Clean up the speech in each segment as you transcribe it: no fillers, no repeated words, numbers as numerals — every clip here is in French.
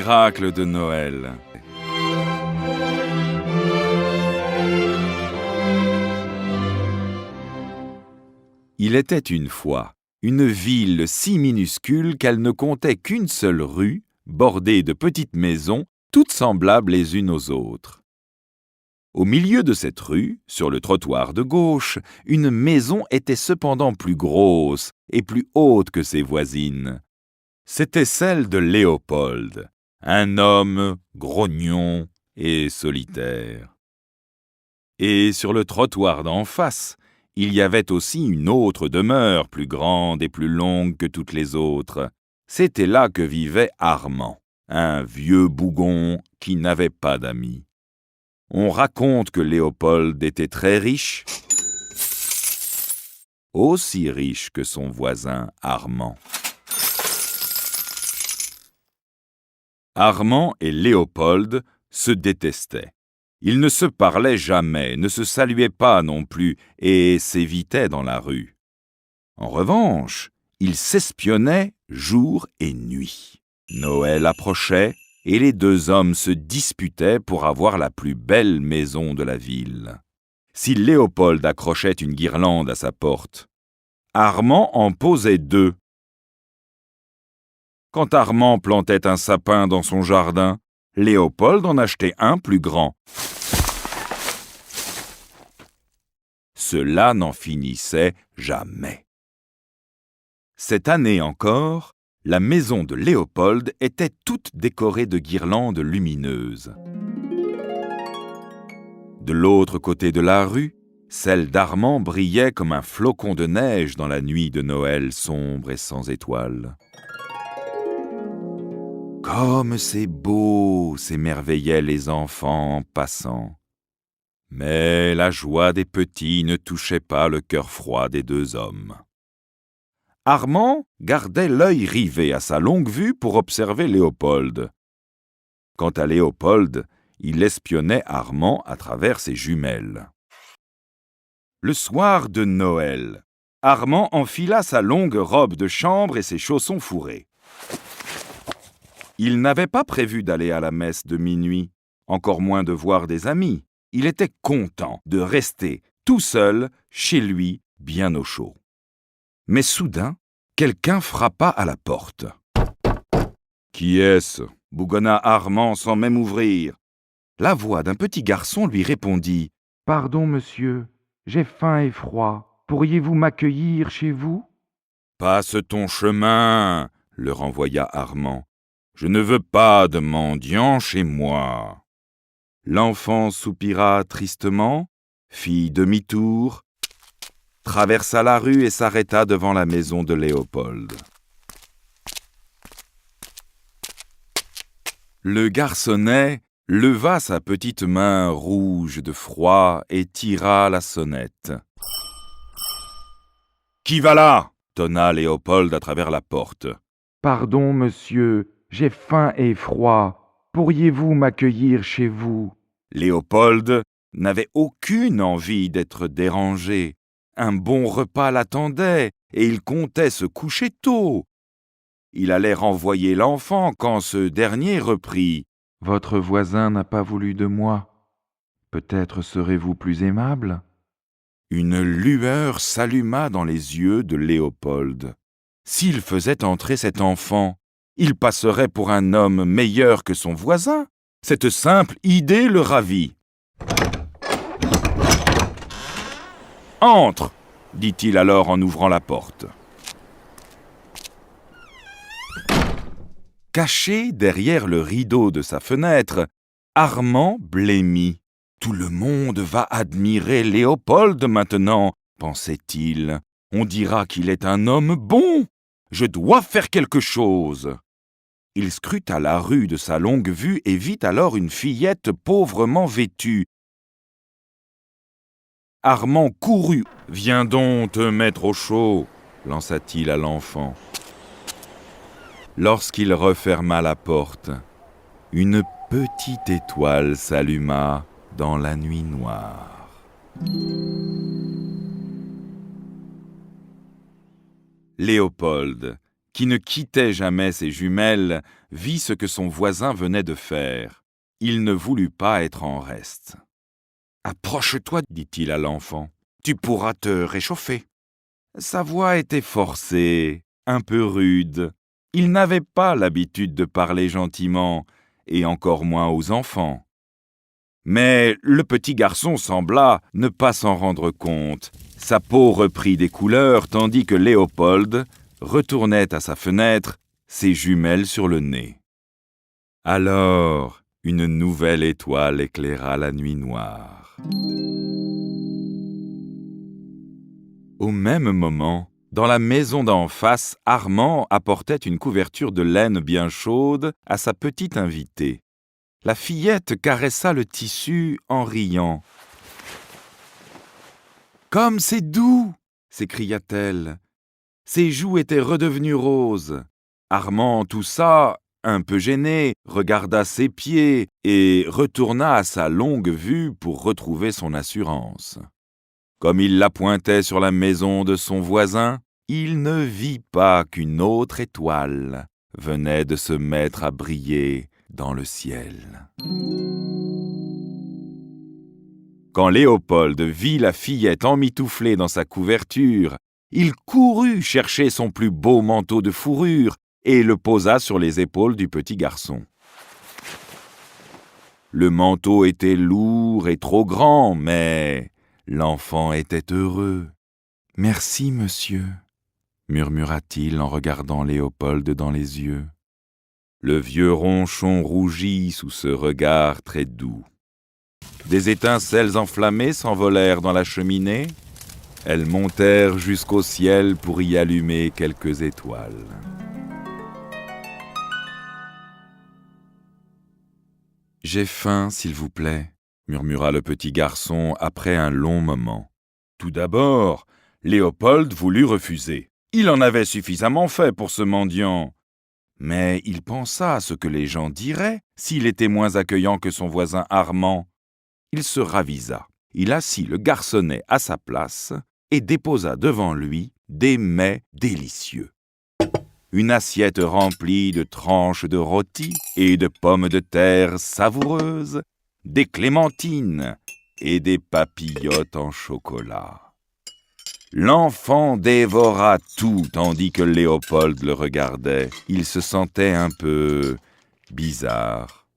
miracle de Noël. Il était une fois une ville si minuscule qu'elle ne comptait qu'une seule rue, bordée de petites maisons, toutes semblables les unes aux autres. Au milieu de cette rue, sur le trottoir de gauche, une maison était cependant plus grosse et plus haute que ses voisines. C'était celle de Léopold, un homme grognon et solitaire. Et sur le trottoir d'en face, il y avait aussi une autre demeure plus grande et plus longue que toutes les autres. C'était là que vivait Armand, un vieux bougon qui n'avait pas d'amis. On raconte que Léopold était très riche, aussi riche que son voisin Armand. Armand et Léopold se détestaient. Ils ne se parlaient jamais, ne se saluaient pas non plus et s'évitaient dans la rue. En revanche, ils s'espionnaient jour et nuit. Noël approchait et les deux hommes se disputaient pour avoir la plus belle maison de la ville. Si Léopold accrochait une guirlande à sa porte, Armand en posait 2. Quand Armand plantait un sapin dans son jardin, Léopold en achetait un plus grand. Cela n'en finissait jamais. Cette année encore, la maison de Léopold était toute décorée de guirlandes lumineuses. De l'autre côté de la rue, celle d'Armand brillait comme un flocon de neige dans la nuit de Noël sombre et sans étoiles. Comme c'est beau, s'émerveillaient les enfants en passant. Mais la joie des petits ne touchait pas le cœur froid des deux hommes. Armand gardait l'œil rivé à sa longue vue pour observer Léopold. Quant à Léopold, il espionnait Armand à travers ses jumelles. Le soir de Noël, Armand enfila sa longue robe de chambre et ses chaussons fourrés. Il n'avait pas prévu d'aller à la messe de minuit, encore moins de voir des amis. Il était content de rester tout seul chez lui, bien au chaud. Mais soudain, quelqu'un frappa à la porte. « Qui est-ce » bougonna Armand sans même ouvrir. La voix d'un petit garçon lui répondit « Pardon, monsieur, j'ai faim et froid. Pourriez-vous m'accueillir chez vous ?»« Passe ton chemin » le renvoya Armand. « Je ne veux pas de mendiants chez moi. » L'enfant soupira tristement, fit demi-tour, traversa la rue et s'arrêta devant la maison de Léopold. Le garçonnet leva sa petite main rouge de froid et tira la sonnette. « Qui va là ?» tonna Léopold à travers la porte. « Pardon, monsieur, j'ai faim et froid. Pourriez-vous m'accueillir chez vous ?» Léopold n'avait aucune envie d'être dérangé. Un bon repas l'attendait et il comptait se coucher tôt. Il allait renvoyer l'enfant quand ce dernier reprit. « Votre voisin n'a pas voulu de moi. Peut-être serez-vous plus aimable ?» Une lueur s'alluma dans les yeux de Léopold. S'il faisait entrer cet enfant, il passerait pour un homme meilleur que son voisin. Cette simple idée le ravit. « Entre !» dit-il alors en ouvrant la porte. Caché derrière le rideau de sa fenêtre, Armand blêmit. « Tout le monde va admirer Léopold maintenant, » pensait-il. « On dira qu'il est un homme bon. Je dois faire quelque chose. » Il scruta la rue de sa longue vue et vit alors une fillette pauvrement vêtue. Armand courut. « Viens donc te mettre au chaud » lança-t-il à l'enfant. Lorsqu'il referma la porte, une petite étoile s'alluma dans la nuit noire. Léopold, qui ne quittait jamais ses jumelles, vit ce que son voisin venait de faire. Il ne voulut pas être en reste. « Approche-toi, dit-il à l'enfant, tu pourras te réchauffer. » Sa voix était forcée, un peu rude. Il n'avait pas l'habitude de parler gentiment, et encore moins aux enfants. Mais le petit garçon sembla ne pas s'en rendre compte. Sa peau reprit des couleurs, tandis que Léopold retournait à sa fenêtre, ses jumelles sur le nez. Alors, une nouvelle étoile éclaira la nuit noire. Au même moment, dans la maison d'en face, Armand apportait une couverture de laine bien chaude à sa petite invitée. La fillette caressa le tissu en riant. « Comme c'est doux !» s'écria-t-elle. Ses joues étaient redevenues roses. Armand toussa, un peu gêné, regarda ses pieds et retourna à sa longue vue pour retrouver son assurance. Comme il la pointait sur la maison de son voisin, il ne vit pas qu'une autre étoile venait de se mettre à briller dans le ciel. Quand Léopold vit la fillette emmitouflée dans sa couverture, il courut chercher son plus beau manteau de fourrure et le posa sur les épaules du petit garçon. Le manteau était lourd et trop grand, mais l'enfant était heureux. « Merci, monsieur », murmura-t-il en regardant Léopold dans les yeux. Le vieux ronchon rougit sous ce regard très doux. Des étincelles enflammées s'envolèrent dans la cheminée. Elles montèrent jusqu'au ciel pour y allumer quelques étoiles. « J'ai faim, s'il vous plaît », murmura le petit garçon après un long moment. Tout d'abord, Léopold voulut refuser. Il en avait suffisamment fait pour ce mendiant. Mais il pensa à ce que les gens diraient s'il était moins accueillant que son voisin Armand. Il se ravisa. Il assit le garçonnet à sa place et déposa devant lui des mets délicieux. Une assiette remplie de tranches de rôti et de pommes de terre savoureuses, des clémentines et des papillotes en chocolat. L'enfant dévora tout tandis que Léopold le regardait. Il se sentait un peu bizarre.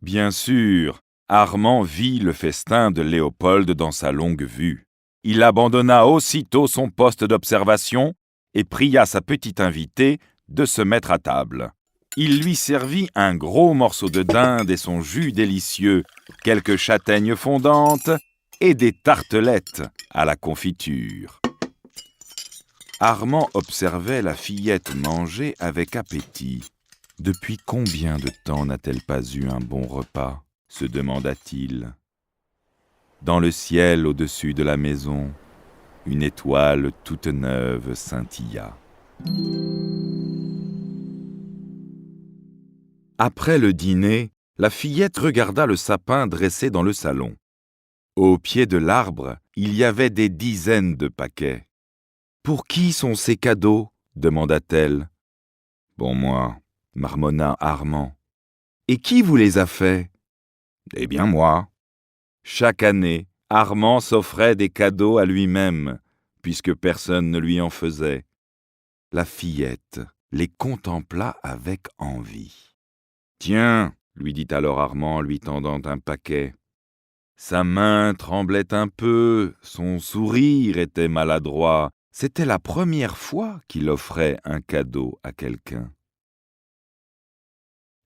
Bien sûr, Armand vit le festin de Léopold dans sa longue vue. Il abandonna aussitôt son poste d'observation et pria sa petite invitée de se mettre à table. Il lui servit un gros morceau de dinde et son jus délicieux, quelques châtaignes fondantes et des tartelettes à la confiture. Armand observait la fillette manger avec appétit. « Depuis combien de temps n'a-t-elle pas eu un bon repas ?» se demanda-t-il. Dans le ciel au-dessus de la maison, une étoile toute neuve scintilla. Après le dîner, la fillette regarda le sapin dressé dans le salon. Au pied de l'arbre, il y avait des dizaines de paquets. « Pour qui sont ces cadeaux ?» demanda-t-elle. « Pour moi, » marmonna Armand. « Et qui vous les a faits ?»« Eh bien moi. » Chaque année, Armand s'offrait des cadeaux à lui-même, puisque personne ne lui en faisait. La fillette les contempla avec envie. « Tiens !» lui dit alors Armand en lui tendant un paquet. Sa main tremblait un peu, son sourire était maladroit. C'était la première fois qu'il offrait un cadeau à quelqu'un.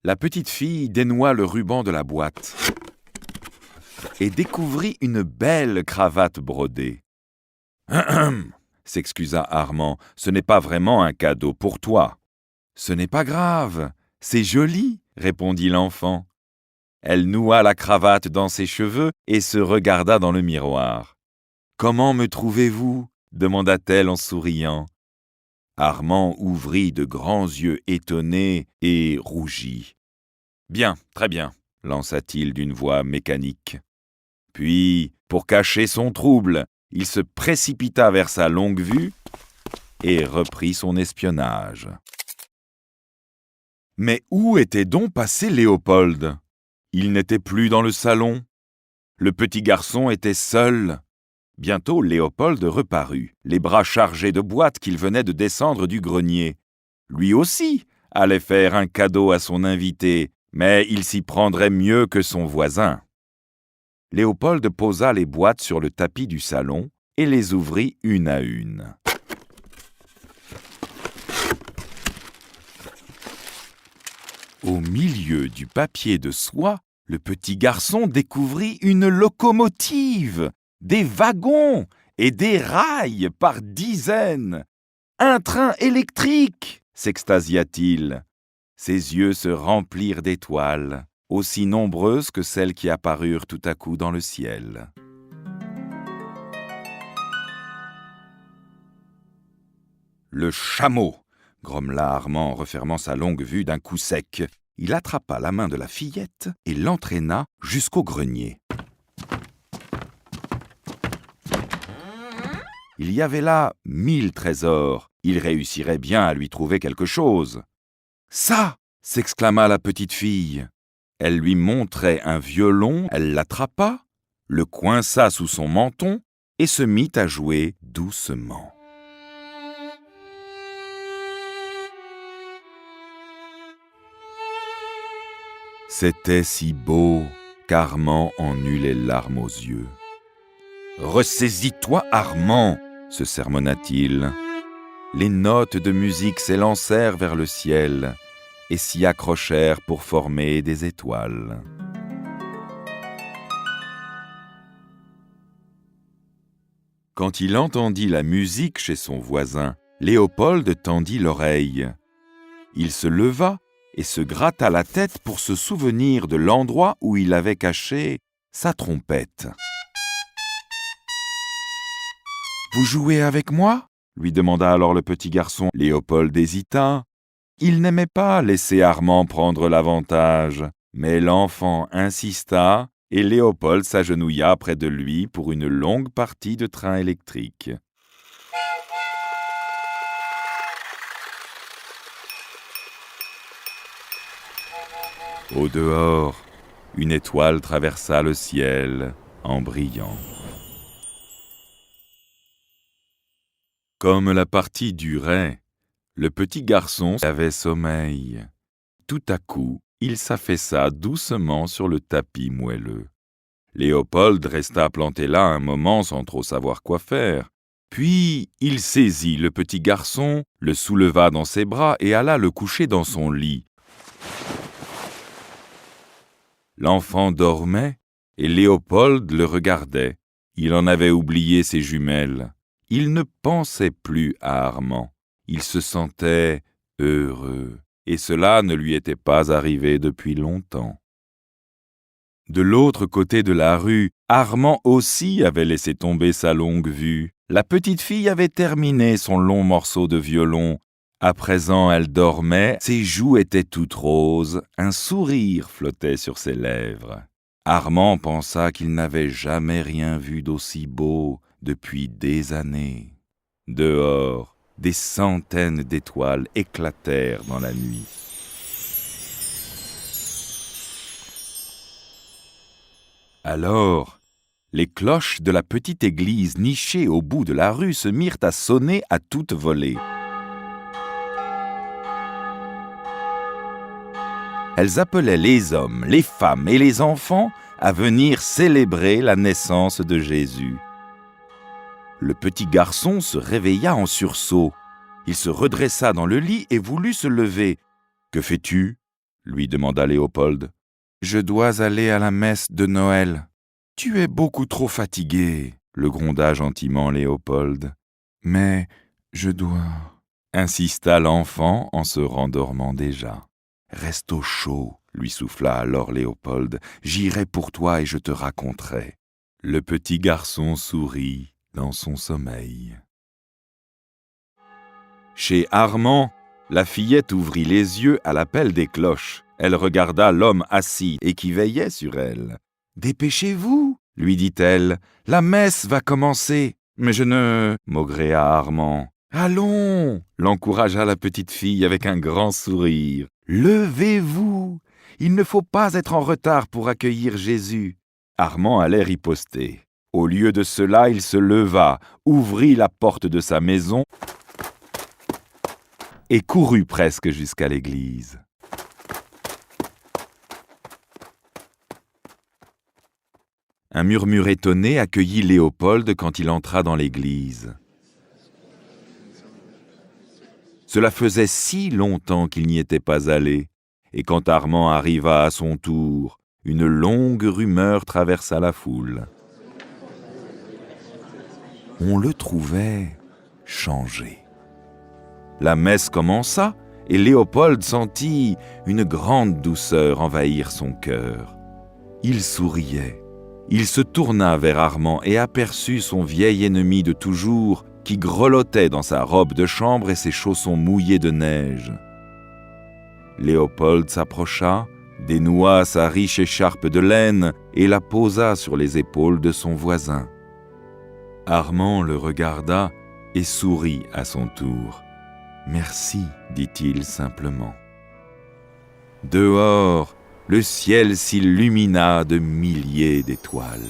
La petite fille dénoua le ruban de la boîte et découvrit une belle cravate brodée. « Hum, s'excusa Armand, ce n'est pas vraiment un cadeau pour toi. »« Ce n'est pas grave, c'est joli, » répondit l'enfant. Elle noua la cravate dans ses cheveux et se regarda dans le miroir. « Comment me trouvez-vous » demanda-t-elle en souriant. Armand ouvrit de grands yeux étonnés et rougit. « Bien, très bien, » lança-t-il d'une voix mécanique. Puis, pour cacher son trouble, il se précipita vers sa longue vue et reprit son espionnage. Mais où était donc passé Léopold? Il n'était plus dans le salon. Le petit garçon était seul. Bientôt Léopold reparut, les bras chargés de boîtes qu'il venait de descendre du grenier. Lui aussi allait faire un cadeau à son invité, mais il s'y prendrait mieux que son voisin. Léopold posa les boîtes sur le tapis du salon et les ouvrit une à une. Au milieu du papier de soie, le petit garçon découvrit une locomotive, des wagons et des rails par dizaines. « Un train électrique !» s'extasia-t-il. Ses yeux se remplirent d'étoiles, aussi nombreuses que celles qui apparurent tout à coup dans le ciel. « Le chameau !» grommela Armand en refermant sa longue vue d'un coup sec. Il attrapa la main de la fillette et l'entraîna jusqu'au grenier. Il y avait là 1000 trésors. Il réussirait bien à lui trouver quelque chose. « Ça !» s'exclama la petite fille. Elle lui montrait un violon, elle l'attrapa, le coinça sous son menton et se mit à jouer doucement. C'était si beau qu'Armand en eut les larmes aux yeux. « Ressaisis-toi, Armand !» se sermonna-t-il. Les notes de musique s'élancèrent vers le ciel et s'y accrochèrent pour former des étoiles. Quand il entendit la musique chez son voisin, Léopold tendit l'oreille. Il se leva et se gratta la tête pour se souvenir de l'endroit où il avait caché sa trompette. « Vous jouez avec moi ?» lui demanda alors le petit garçon. Léopold hésita. Il n'aimait pas laisser Armand prendre l'avantage, mais l'enfant insista et Léopold s'agenouilla près de lui pour une longue partie de train électrique. Au dehors, une étoile traversa le ciel en brillant. Comme la partie durait, le petit garçon avait sommeil. Tout à coup, il s'affaissa doucement sur le tapis moelleux. Léopold resta planté là un moment sans trop savoir quoi faire. Puis il saisit le petit garçon, le souleva dans ses bras et alla le coucher dans son lit. L'enfant dormait et Léopold le regardait. Il en avait oublié ses jumelles. Il ne pensait plus à Armand. Il se sentait heureux, et cela ne lui était pas arrivé depuis longtemps. De l'autre côté de la rue, Armand aussi avait laissé tomber sa longue vue. La petite fille avait terminé son long morceau de violon. À présent, elle dormait, ses joues étaient toutes roses, un sourire flottait sur ses lèvres. Armand pensa qu'il n'avait jamais rien vu d'aussi beau depuis des années. Dehors, des centaines d'étoiles éclatèrent dans la nuit. Alors, les cloches de la petite église nichée au bout de la rue se mirent à sonner à toute volée. Elles appelaient les hommes, les femmes et les enfants à venir célébrer la naissance de Jésus. Le petit garçon se réveilla en sursaut. Il se redressa dans le lit et voulut se lever. « Que fais-tu » lui demanda Léopold. « Je dois aller à la messe de Noël. »« Tu es beaucoup trop fatigué, » le gronda gentiment Léopold. « Mais je dois... » insista l'enfant en se rendormant déjà. « Reste au chaud, » lui souffla alors Léopold. « J'irai pour toi et je te raconterai. » Le petit garçon sourit dans son sommeil. Chez Armand, la fillette ouvrit les yeux à l'appel des cloches. Elle regarda l'homme assis et qui veillait sur elle. « Dépêchez-vous, » lui dit-elle, « la messe va commencer. »« Mais je ne... » maugréa Armand. « Allons !» l'encouragea la petite fille avec un grand sourire. « Levez-vous! Il ne faut pas être en retard pour accueillir Jésus. » Armand allait riposter. Au lieu de cela, il se leva, ouvrit la porte de sa maison et courut presque jusqu'à l'église. Un murmure étonné accueillit Léopold quand il entra dans l'église. Cela faisait si longtemps qu'il n'y était pas allé, et quand Armand arriva à son tour, une longue rumeur traversa la foule. On le trouvait changé. La messe commença, et Léopold sentit une grande douceur envahir son cœur. Il souriait. Il se tourna vers Armand et aperçut son vieil ennemi de toujours qui grelottait dans sa robe de chambre et ses chaussons mouillés de neige. Léopold s'approcha, dénoua sa riche écharpe de laine et la posa sur les épaules de son voisin. Armand le regarda et sourit à son tour. « Merci, dit-il simplement. » Dehors, le ciel s'illumina de milliers d'étoiles.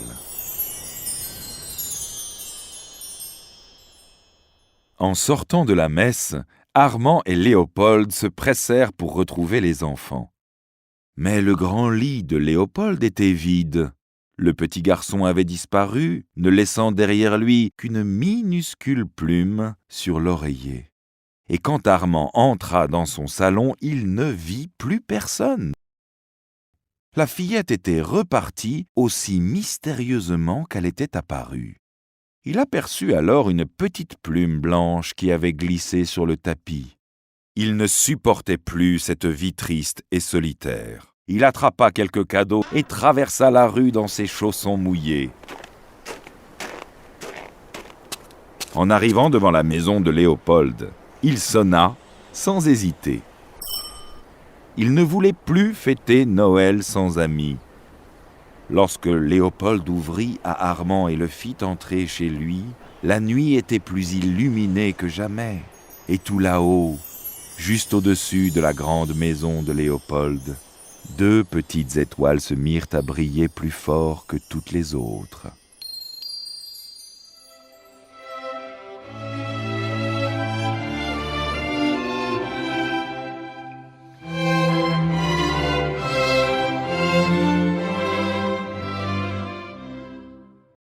En sortant de la messe, Armand et Léopold se pressèrent pour retrouver les enfants. Mais le grand lit de Léopold était vide. Le petit garçon avait disparu, ne laissant derrière lui qu'une minuscule plume sur l'oreiller. Et quand Armand entra dans son salon, il ne vit plus personne. La fillette était repartie aussi mystérieusement qu'elle était apparue. Il aperçut alors une petite plume blanche qui avait glissé sur le tapis. Il ne supportait plus cette vie triste et solitaire. Il attrapa quelques cadeaux et traversa la rue dans ses chaussons mouillés. En arrivant devant la maison de Léopold, il sonna sans hésiter. Il ne voulait plus fêter Noël sans amis. Lorsque Léopold ouvrit à Armand et le fit entrer chez lui, la nuit était plus illuminée que jamais. Et tout là-haut, juste au-dessus de la grande maison de Léopold, 2 petites étoiles se mirent à briller plus fort que toutes les autres.